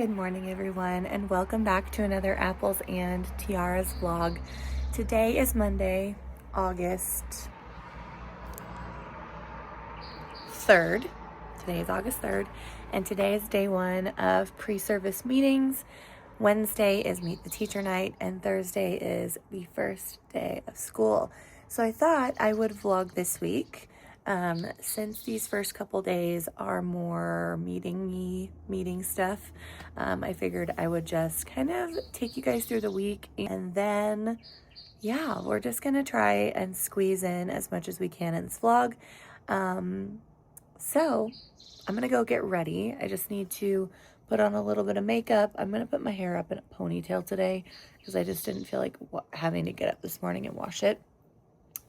Good morning, everyone, and welcome back to another Apples and Tiaras vlog. Today is Monday, August 3rd. Today is August 3rd, and today is day one of pre-service meetings. Wednesday is Meet the Teacher night, and Thursday is the first day of school. So I thought I would vlog this week. Since these first couple days are more meeting stuff, I figured I would just kind of take you guys through the week, and then yeah, we're just gonna try and squeeze in as much as we can in this vlog. So I'm gonna go get ready. I just need to put on a little bit of makeup. I'm gonna put my hair up in a ponytail today because I just didn't feel like having to get up this morning and wash it.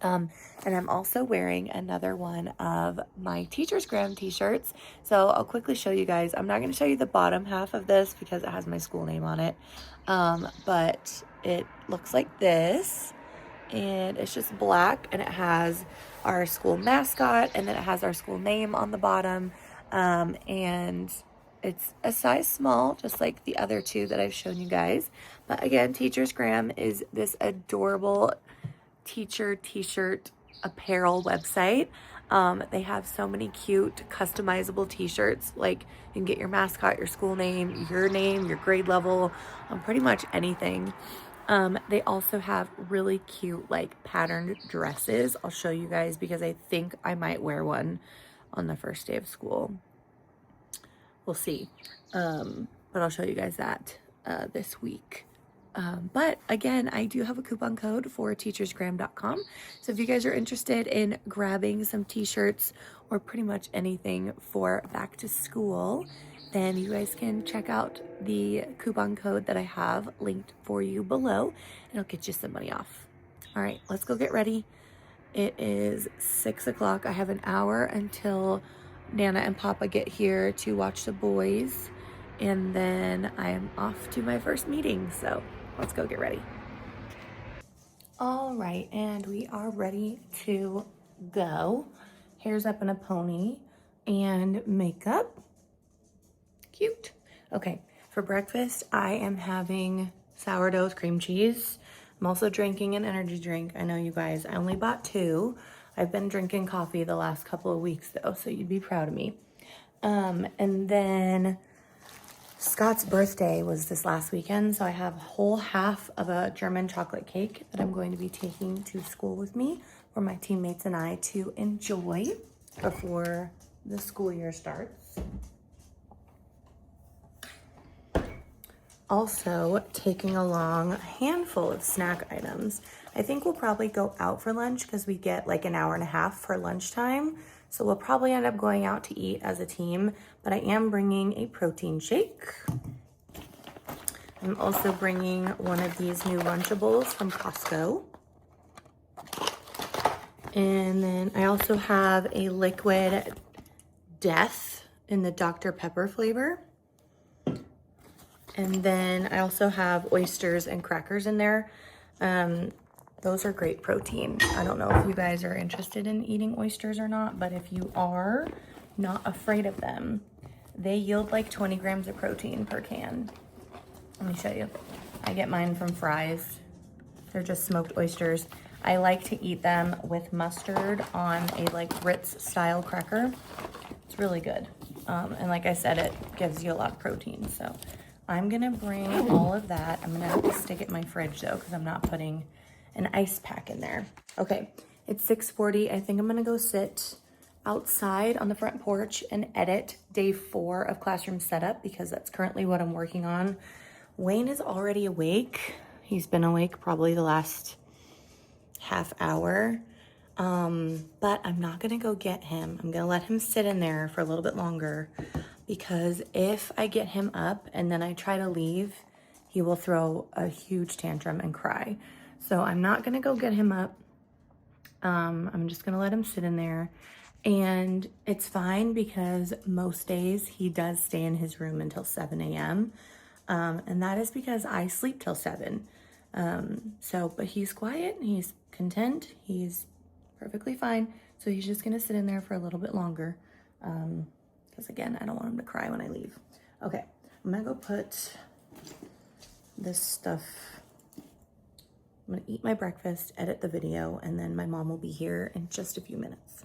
And I'm also wearing another one of my Teachersgram t-shirts. So I'll quickly show you guys. I'm not going to show you the bottom half of this because it has my school name on it. But it looks like this, and it's just black, and it has our school mascot, and then it has our school name on the bottom. And it's a size small, just like the other two that I've shown you guys. But again, Teachersgram is this adorable teacher t-shirt apparel website. They have so many cute customizable t-shirts. Like you can get your mascot, your school name, your grade level, pretty much anything. They also have really cute like patterned dresses. I'll show you guys because I think I might wear one on the first day of school. We'll see. But I'll show you guys that this week. But again, I do have a coupon code for teachersgram.com. So if you guys are interested in grabbing some t-shirts or pretty much anything for back to school, then you guys can check out the coupon code that I have linked for you below, and it'll get you some money off. All right, let's go get ready. It is 6 o'clock. I have an hour until Nana and Papa get here to watch the boys, and then I am off to my first meeting. So let's go get ready. All right, and we are ready to go. Hair's up in a pony and makeup. Cute. Okay, for breakfast, I am having sourdough with cream cheese. I'm also drinking an energy drink. I know you guys, I only bought 2. I've been drinking coffee the last couple of weeks though, so you'd be proud of me. And then Scott's birthday was this last weekend, so I have a whole half of a German chocolate cake that I'm going to be taking to school with me for my teammates and I to enjoy before the school year starts. Also taking along a handful of snack items. I think we'll probably go out for lunch because we get like an hour and a half for lunchtime. So we'll probably end up going out to eat as a team, but I am bringing a protein shake. I'm also bringing one of these new Lunchables from Costco. And then I also have a liquid Death in the Dr. Pepper flavor. And then I also have oysters and crackers in there. Those are great protein. I don't know if you guys are interested in eating oysters or not, but if you are, not afraid of them. They yield like 20 grams of protein per can. Let me show you. I get mine from Fry's. They're just smoked oysters. I like to eat them with mustard on a like Ritz style cracker. It's really good. And like I said, it gives you a lot of protein. So I'm gonna bring all of that. I'm gonna have to stick it in my fridge though, because I'm not putting an ice pack in there. Okay, it's 6:40. I think I'm gonna go sit outside on the front porch and edit day 4 of classroom setup because that's currently what I'm working on. Wayne is already awake. He's been awake probably the last half hour. But I'm not gonna go get him. I'm gonna let him sit in there for a little bit longer because if I get him up and then I try to leave, he will throw a huge tantrum and cry. So I'm not gonna go get him up. I'm just gonna let him sit in there. And it's fine because most days he does stay in his room until 7 a.m. And that is because I sleep till 7. But he's quiet, he's content, he's perfectly fine. So he's just gonna sit in there for a little bit longer. Because again, I don't want him to cry when I leave. Okay, I'm gonna go put this stuff, I'm gonna eat my breakfast, edit the video, and then my mom will be here in just a few minutes.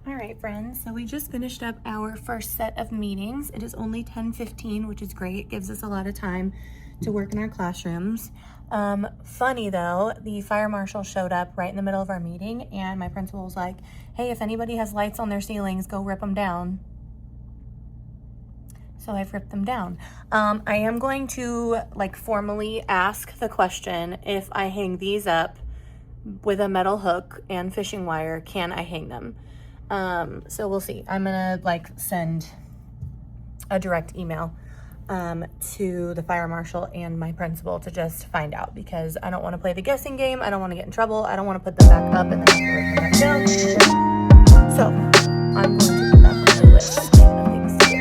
All right, friends, so we just finished up our first set of meetings. It is only 10:15, which is great. It gives us a lot of time to work in our classrooms. Funny though, the fire marshal showed up right in the middle of our meeting, and my principal was like, hey, if anybody has lights on their ceilings, go rip them down. So I've ripped them down. I am going to formally ask the question, if I hang these up with a metal hook and fishing wire, can I hang them? So we'll see. I'm gonna send a direct email to the fire marshal and my principal to just find out, because I don't want to play the guessing game. I don't want to get in trouble. I don't want to put them back up and then have to rip them back down. So I'm going to put that on my list of things to do,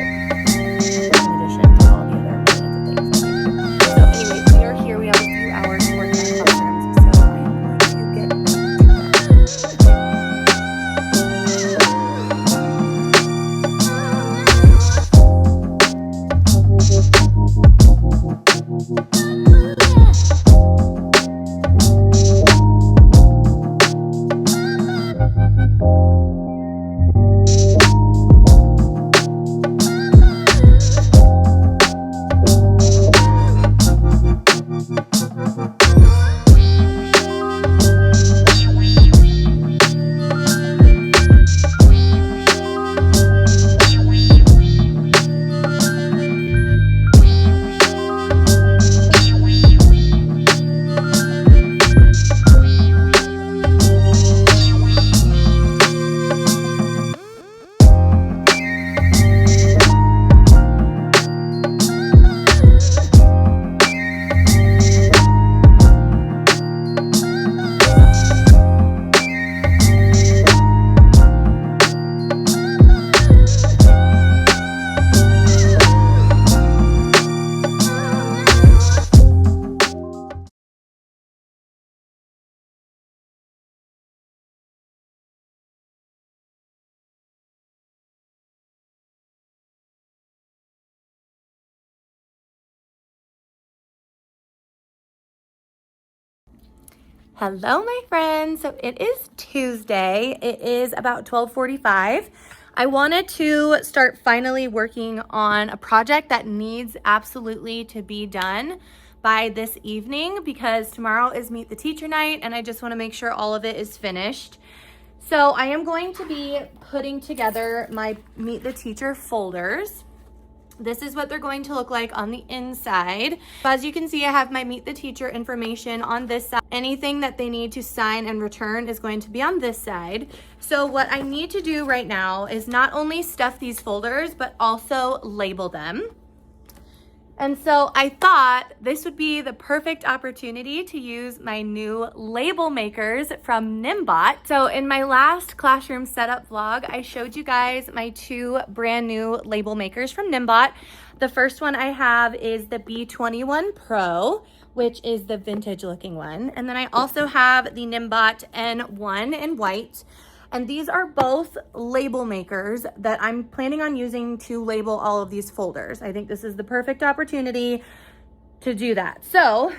in addition to all the other maintenance of things. So anyways, we are here. We have a few hours to work in our classrooms, so I am going to get to Hello, my friends. So it is Tuesday. It is about 12:45. I wanted to start finally working on a project that needs absolutely to be done by this evening, because tomorrow is Meet the Teacher night and I just want to make sure all of it is finished. So I am going to be putting together my Meet the Teacher folders. This is what they're going to look like on the inside. As you can see, I have my Meet the Teacher information on this side. Anything that they need to sign and return is going to be on this side. So what I need to do right now is not only stuff these folders, but also label them. And so I thought this would be the perfect opportunity to use my new label makers from Nimbot. So in my last classroom setup vlog, I showed you guys my two brand new label makers from Nimbot. The first one I have is the B21 Pro, which is the vintage looking one. And then I also have the Nimbot N1 in white. And these are both label makers that I'm planning on using to label all of these folders. I think this is the perfect opportunity to do that. So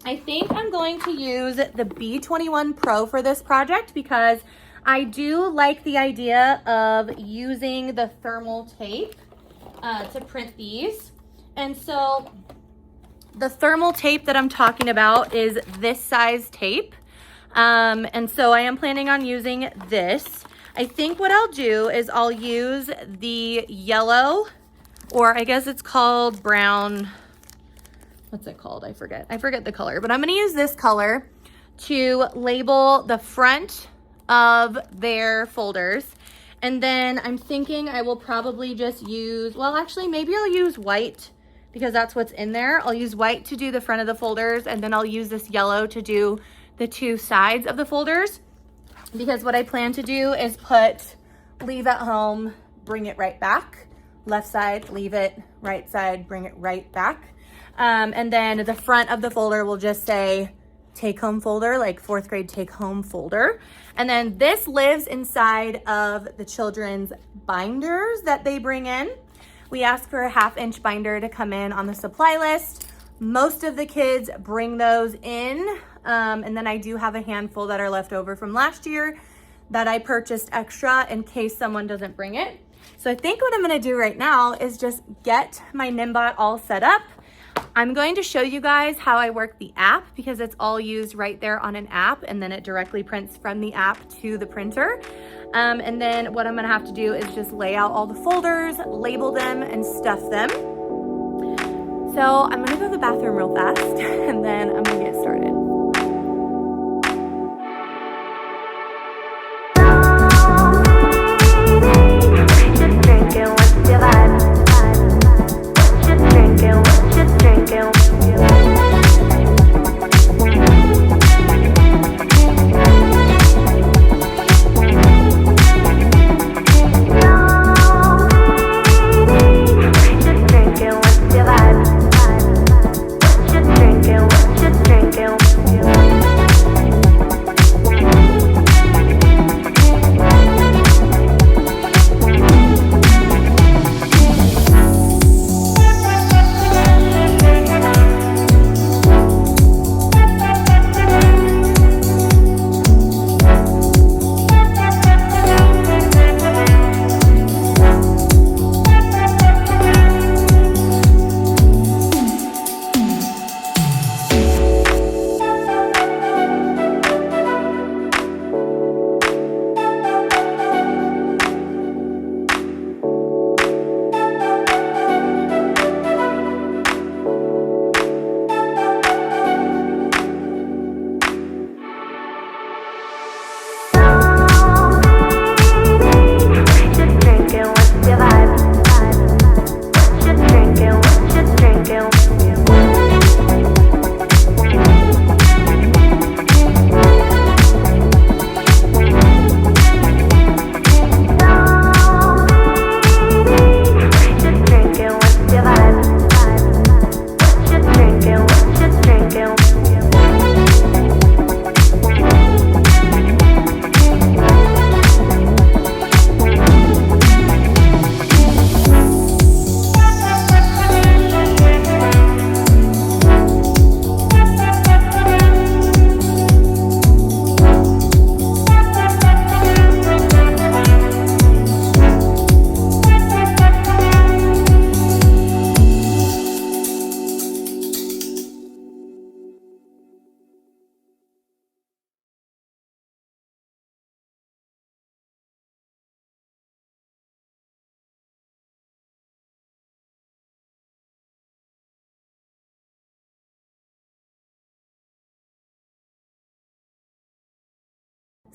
I think I'm going to use the B21 Pro for this project, because I do like the idea of using the thermal tape to print these. And so the thermal tape that I'm talking about is this size tape. And so I am planning on using this. I think what I'll do is I'll use the yellow, or I guess it's called brown. What's it called? I forget the color, but I'm going to use this color to label the front of their folders. And then I'm thinking I will probably just use, well, actually, maybe I'll use white, because that's what's in there. I'll use white to do the front of the folders, and then I'll use this yellow to do the two sides of the folders, because what I plan to do is put leave at home, bring it right back, left side, leave it, right side, bring it right back. And then the front of the folder will just say take home folder, like 4th grade take home folder. And then this lives inside of the children's binders that they bring in, We ask for a 1/2-inch binder to come in on the supply list. Most of the kids bring those in, and then I do have a handful that are left over from last year that I purchased extra in case someone doesn't bring it. So I think what I'm gonna do right now is just get my Nimbot all set up. I'm going to show you guys how I work the app because it's all used right there on an app, and then it directly prints from the app to the printer. And then what I'm gonna have to do is just lay out all the folders, label them, and stuff them. So I'm gonna go to the bathroom real fast and then I'm gonna get started.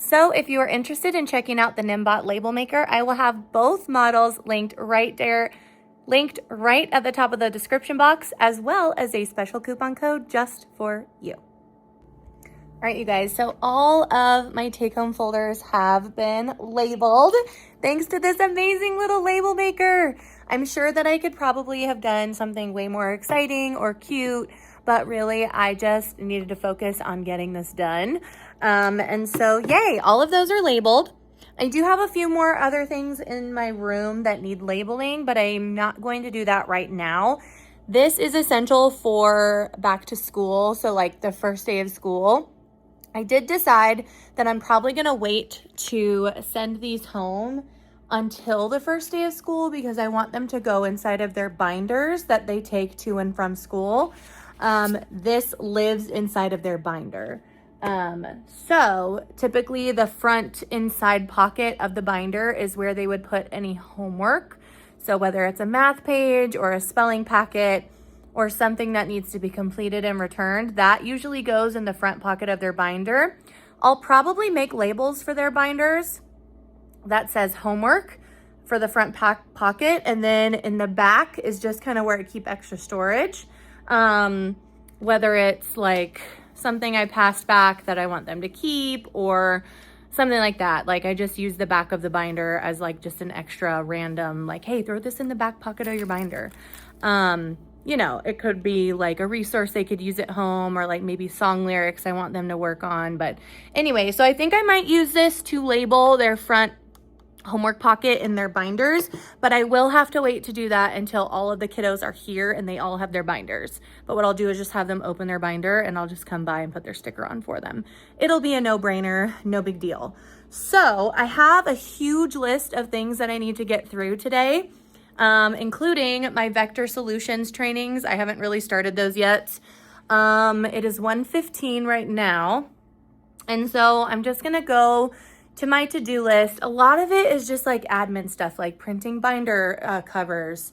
So if you are interested in checking out the Nimbot label maker, I will have both models linked right at the top of the description box, as well as a special coupon code just for you. All right, you guys, so all of my take-home folders have been labeled thanks to this amazing little label maker. I'm sure that I could probably have done something way more exciting or cute, but really I just needed to focus on getting this done. And so yay, all of those are labeled. I do have a few more other things in my room that need labeling, but I'm not going to do that right now. This is essential for back to school, so like the first day of school. I did decide that I'm probably gonna wait to send these home until the first day of school because I want them to go inside of their binders that they take to and from school. This lives inside of their binder. So typically the front inside pocket of the binder is where they would put any homework. So whether it's a math page or a spelling packet or something that needs to be completed and returned, that usually goes in the front pocket of their binder. I'll probably make labels for their binders that says homework for the front pocket, and then in the back is just kind of where I keep extra storage. Whether it's like something I passed back that I want them to keep or something like that. Like I just use the back of the binder as like just an extra random, like, hey, throw this in the back pocket of your binder. You know, it could be like a resource they could use at home or like maybe song lyrics I want them to work on. But anyway, so I think I might use this to label their front homework pocket in their binders, but I will have to wait to do that until all of the kiddos are here and they all have their binders. But what I'll do is just have them open their binder and I'll just come by and put their sticker on for them. It'll be a no-brainer, no big deal. So I have a huge list of things that I need to get through today, including my vector solutions trainings. I haven't really started those yet. It is 1:15 right now. And so I'm just gonna go to my to-do list. A lot of it is just like admin stuff, like printing binder covers,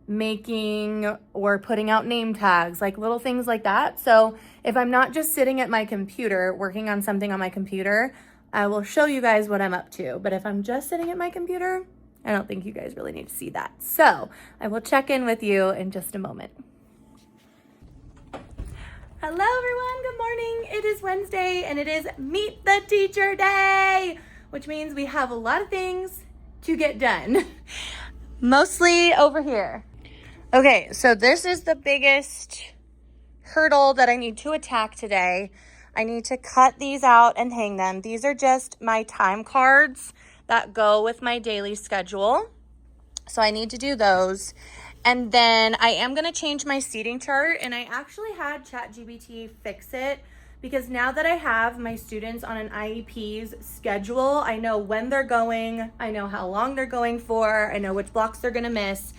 making or putting out name tags, like little things like that. So if I'm not just sitting at my computer working on something on my computer, I will show you guys what I'm up to. But if I'm just sitting at my computer, I don't think you guys really need to see that. So I will check in with you in just a moment. Hello everyone, good morning. It is Wednesday and it is Meet the Teacher Day, which means we have a lot of things to get done. Mostly over here. Okay, so this is the biggest hurdle that I need to attack today. I need to cut these out and hang them. These are just my time cards that go with my daily schedule. So I need to do those. And then I am going to change my seating chart, and I actually had ChatGPT fix it because now that I have my students on an IEP's schedule, I know when they're going, I know how long they're going for, I know which blocks they're going to miss.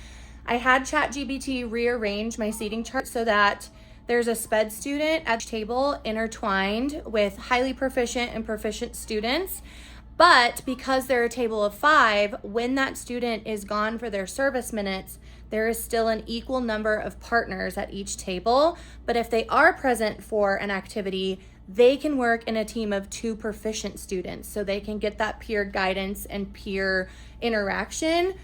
I had ChatGPT rearrange my seating chart so that there's a SPED student at the table intertwined with highly proficient and proficient students. But because they're a table of 5, when that student is gone for their service minutes, there is still an equal number of partners at each table. But if they are present for an activity, they can work in a team of 2 proficient students. So they can get that peer guidance and peer interaction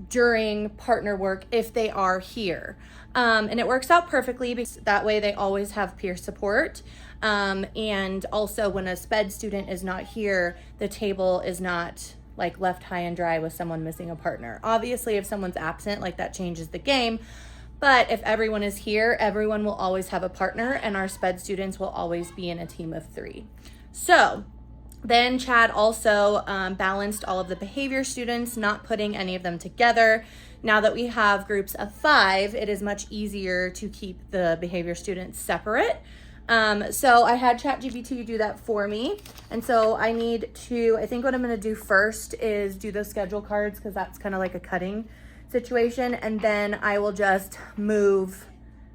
during partner work if they are here. And it works out perfectly because that way they always have peer support. And also when a SPED student is not here, the table is not like left high and dry with someone missing a partner. Obviously, if someone's absent, like that changes the game. But if everyone is here, everyone will always have a partner and our SPED students will always be in a team of 3. So then Chad also balanced all of the behavior students, not putting any of them together. Now that we have groups of 5, it is much easier to keep the behavior students separate. So I had ChatGPT do that for me. And so I think what I'm going to do first is do those schedule cards because that's kind of like a cutting situation. And then I will just move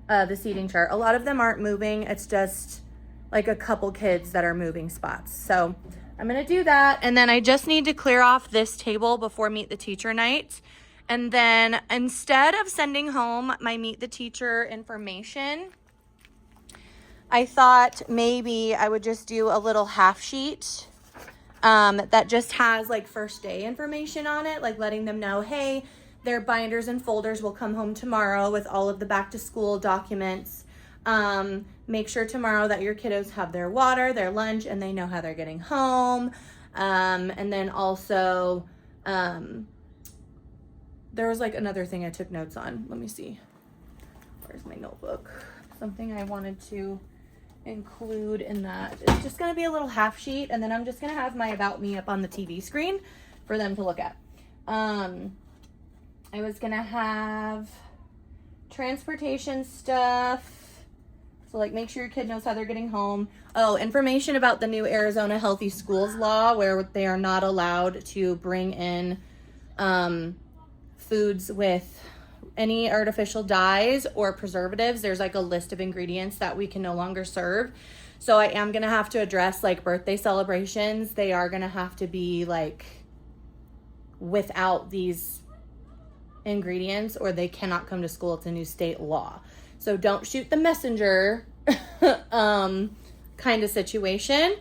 the seating chart. A lot of them aren't moving. It's just like a couple kids that are moving spots. So I'm going to do that. And then I just need to clear off this table before Meet the Teacher night. And then instead of sending home my Meet the Teacher information, I thought maybe I would just do a little half sheet that just has like first day information on it, like letting them know, hey, their binders and folders will come home tomorrow with all of the back to school documents. Make sure tomorrow that your kiddos have their water, their lunch, and they know how they're getting home. And then also, there was like another thing I took notes on. Let me see. Where's my notebook? Something I wanted to include in that. It's just going to be a little half sheet, and then I'm just going to have my About Me up on the TV screen for them to look at. I was going to have transportation stuff. So like make sure your kid knows how they're getting home. Oh, information about the new Arizona Healthy Schools law where they are not allowed to bring in foods with any artificial dyes or preservatives. There's like a list of ingredients that we can no longer serve. So I am going to have to address like birthday celebrations. They are going to have to be like without these ingredients or they cannot come to school. It's a new state law. So don't shoot the messenger kind of situation.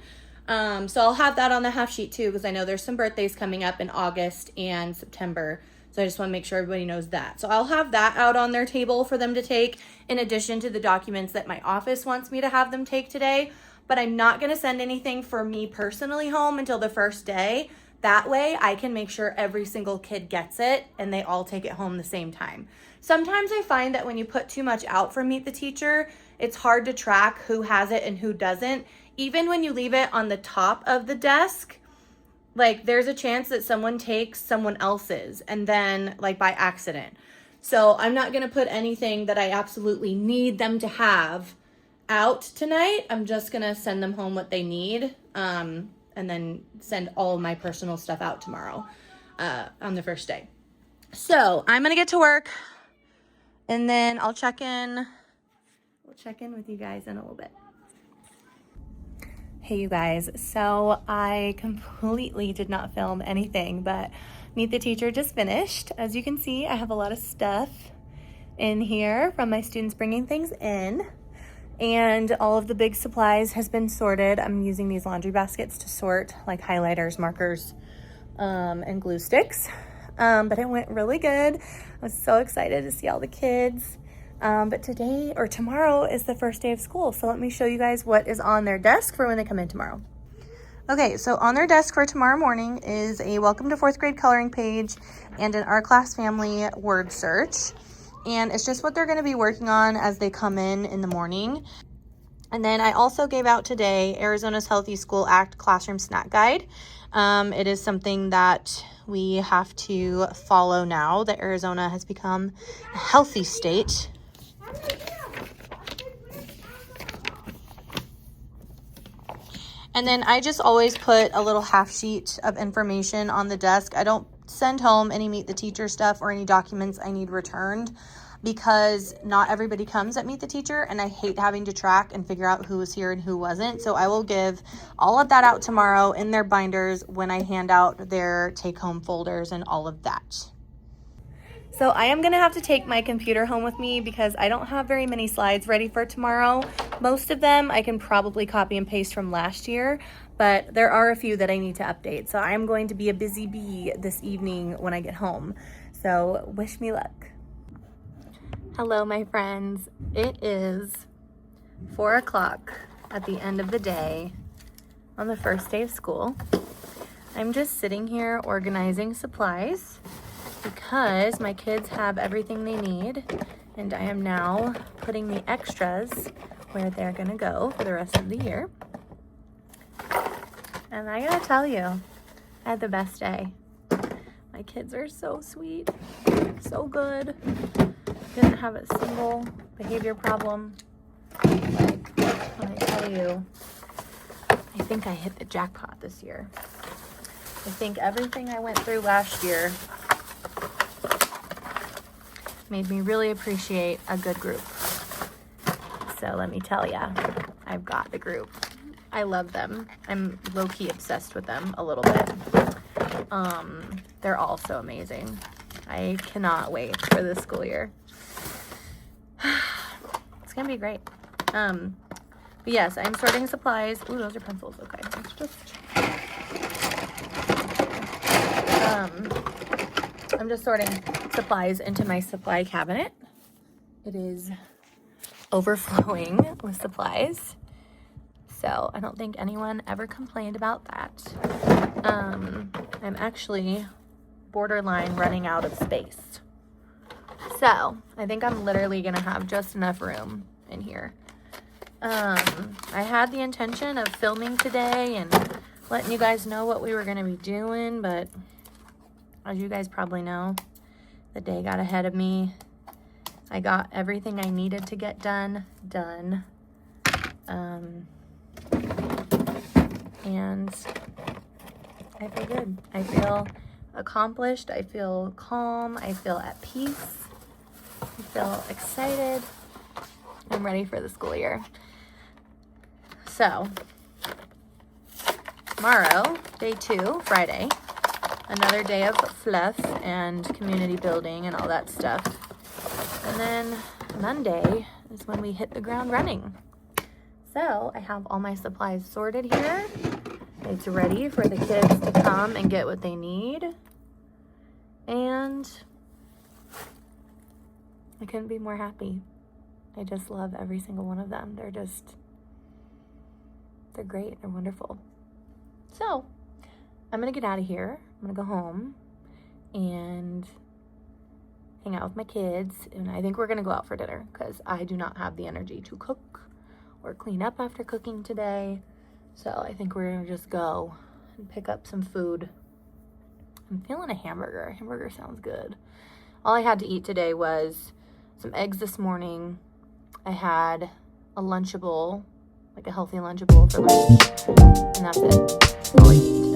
So I'll have that on the half sheet too, because I know there's some birthdays coming up in August and September. So I just want to make sure everybody knows that. So I'll have that out on their table for them to take in addition to the documents that my office wants me to have them take today. But I'm not going to send anything for me personally home until the first day. That way I can make sure every single kid gets it and they all take it home the same time. Sometimes I find that when you put too much out for Meet the Teacher, it's hard to track who has it and who doesn't. Even when you leave it on the top of the desk, like there's a chance that someone takes someone else's and then like by accident. So I'm not going to put anything that I absolutely need them to have out tonight. I'm just going to send them home what they need, and then send all of my personal stuff out tomorrow on the first day. So I'm going to get to work, and then I'll check in. We'll check in with you guys in a little bit. Hey, you guys. So I completely did not film anything, but Meet the Teacher just finished. As you can see, I have a lot of stuff in here from my students bringing things in, and all of the big supplies has been sorted. I'm using these laundry baskets to sort like highlighters, markers, and glue sticks. But it went really good. I was so excited to see all the kids. But today or tomorrow is the first day of school. So let me show you guys what is on their desk for when they come in tomorrow. Okay, so on their desk for tomorrow morning is a welcome to fourth grade coloring page and an Our Class Family word search. And it's just what they're going to be working on as they come in the morning. And then I also gave out today Arizona's Healthy School Act Classroom Snack Guide. It is something that we have to follow now that Arizona has become a healthy state. And then I just always put a little half sheet of information on the desk. I don't send home any Meet the Teacher stuff or any documents I need returned, because not everybody comes at Meet the Teacher, and I hate having to track and figure out who was here and who wasn't. So I will give all of that out tomorrow in their binders when I hand out their take-home folders and all of that. So I am going to have to take my computer home with me because I don't have very many slides ready for tomorrow. Most of them I can probably copy and paste from last year, but there are a few that I need to update. So I am going to be a busy bee this evening when I get home. So wish me luck. Hello, my friends. It is 4 o'clock at the end of the day on the first day of school. I'm just sitting here organizing supplies because my kids have everything they need, and I am now putting the extras where they're gonna go for the rest of the year. And I gotta tell you, I had the best day. My kids are so sweet, so good. Didn't have a single behavior problem. Like, when I tell you, I think I hit the jackpot this year. I think everything I went through last year made me really appreciate a good group. So let me tell ya, I've got the group. I love them. I'm low-key obsessed with them a little bit. They're all so amazing. I cannot wait for this school year. It's gonna be great. But yes, I'm sorting supplies. Ooh, those are pencils. Okay, let's just I'm just sorting supplies into my supply cabinet. It is overflowing with supplies, so I don't think anyone ever complained about that. I'm actually borderline running out of space, so I think I'm literally gonna have just enough room in here. I had the intention of filming today and letting you guys know what we were gonna be doing, but as you guys probably know, the day got ahead of me. I got everything I needed to get done. And I feel good. I feel accomplished. I feel calm. I feel at peace. I feel excited. I'm ready for the school year. So, tomorrow, day 2, Friday, another day of fluff and community building and all that stuff. And then Monday is when we hit the ground running. So I have all my supplies sorted here. It's ready for the kids to come and get what they need. And I couldn't be more happy. I just love every single one of them. They're great. They're wonderful. So I'm gonna get out of here. I'm gonna go home and hang out with my kids, and I think we're gonna go out for dinner because I do not have the energy to cook or clean up after cooking today. So I think we're gonna just go and pick up some food. I'm feeling a hamburger. A hamburger sounds good. All I had to eat today was some eggs this morning. I had a Lunchable, like a healthy Lunchable for lunch, and that's it. That's all I eat.